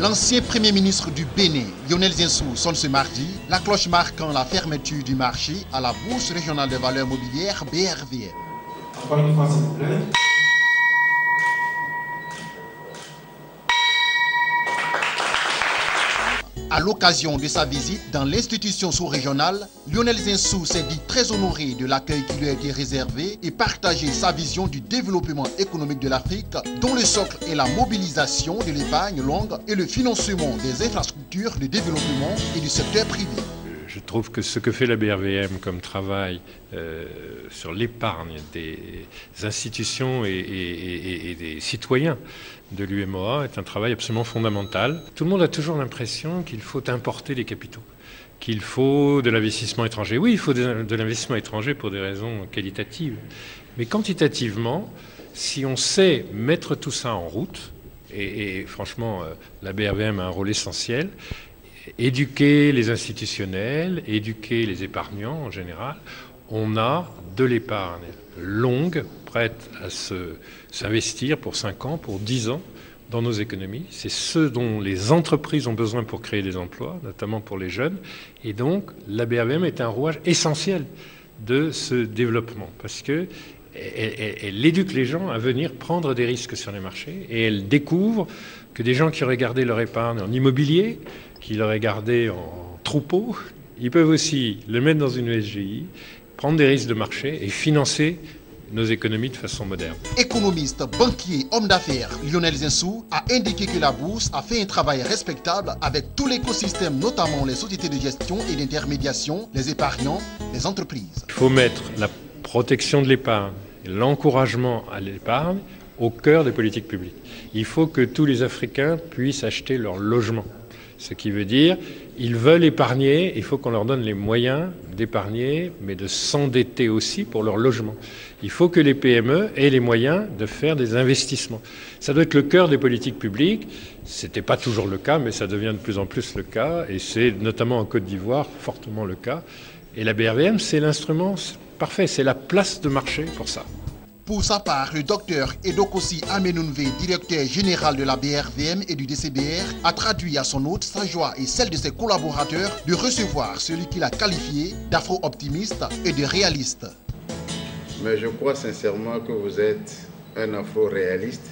L'ancien Premier ministre du Bénin, Lionel Zinsou, sonne ce mardi la cloche marquant la fermeture du marché à la Bourse régionale des valeurs mobilières BRVM. Encore une fois, s'il vous plaît. À l'occasion de sa visite dans l'institution sous-régionale, Lionel Zinsou s'est dit très honoré de l'accueil qui lui a été réservé et partagé sa vision du développement économique de l'Afrique, dont le socle est la mobilisation de l'épargne longue et le financement des infrastructures de développement et du secteur privé. Je trouve que ce que fait la BRVM comme travail sur l'épargne des institutions et des citoyens de l'UMOA est un travail absolument fondamental. Tout le monde a toujours l'impression qu'il faut importer les capitaux, qu'il faut de l'investissement étranger. Oui, il faut de l'investissement étranger pour des raisons qualitatives. Mais quantitativement, si on sait mettre tout ça en route, et franchement, la BRVM a un rôle essentiel, éduquer les institutionnels, éduquer les épargnants en général, on a de l'épargne longue, prête à s'investir pour 5 ans, pour 10 ans dans nos économies. C'est ce dont les entreprises ont besoin pour créer des emplois, notamment pour les jeunes. Et donc, la BRVM est un rouage essentiel de ce développement parce que elle éduque les gens à venir prendre des risques sur les marchés et elle découvre que des gens qui auraient gardé leur épargne en immobilier, qui l'auraient gardé en troupeau, ils peuvent aussi le mettre dans une SGI, prendre des risques de marché et financer nos économies de façon moderne. Économiste, banquier, homme d'affaires, Lionel Zinsou a indiqué que la bourse a fait un travail respectable avec tout l'écosystème, notamment les sociétés de gestion et d'intermédiation, les épargnants, les entreprises. Il faut mettre la protection de l'épargne et l'encouragement à l'épargne au cœur des politiques publiques. Il faut que tous les Africains puissent acheter leur logement. Ce qui veut dire ils veulent épargner, il faut qu'on leur donne les moyens d'épargner, mais de s'endetter aussi pour leur logement. Il faut que les PME aient les moyens de faire des investissements. Ça doit être le cœur des politiques publiques. Ce n'était pas toujours le cas, mais ça devient de plus en plus le cas, et c'est notamment en Côte d'Ivoire fortement le cas. Et la BRVM, c'est l'instrument parfait, c'est la place de marché pour ça. Pour sa part, le docteur Edokossi Amenunve, directeur général de la BRVM et du DCBR, a traduit à son hôte sa joie et celle de ses collaborateurs de recevoir celui qu'il a qualifié d'afro-optimiste et de réaliste. Mais je crois sincèrement que vous êtes un afro-réaliste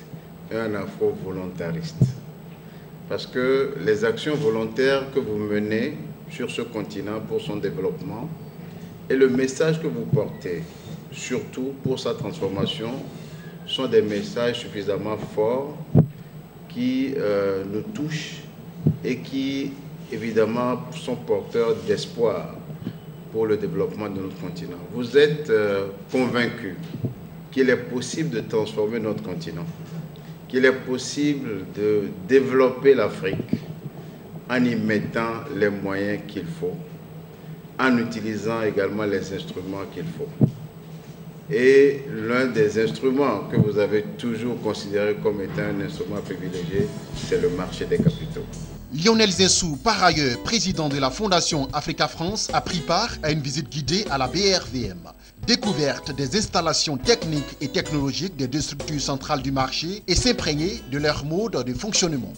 et un afro-volontariste. Parce que les actions volontaires que vous menez sur ce continent pour son développement et le message que vous portez, surtout pour sa transformation, sont des messages suffisamment forts qui nous touchent et qui, évidemment, sont porteurs d'espoir pour le développement de notre continent. Vous êtes convaincus qu'il est possible de transformer notre continent, qu'il est possible de développer l'Afrique en y mettant les moyens qu'il faut, en utilisant également les instruments qu'il faut. Et l'un des instruments que vous avez toujours considéré comme étant un instrument privilégié, c'est le marché des capitaux. Lionel Zinsou, par ailleurs président de la Fondation Africa France, a pris part à une visite guidée à la BRVM. Découverte des installations techniques et technologiques des deux structures centrales du marché et s'imprégner de leur mode de fonctionnement.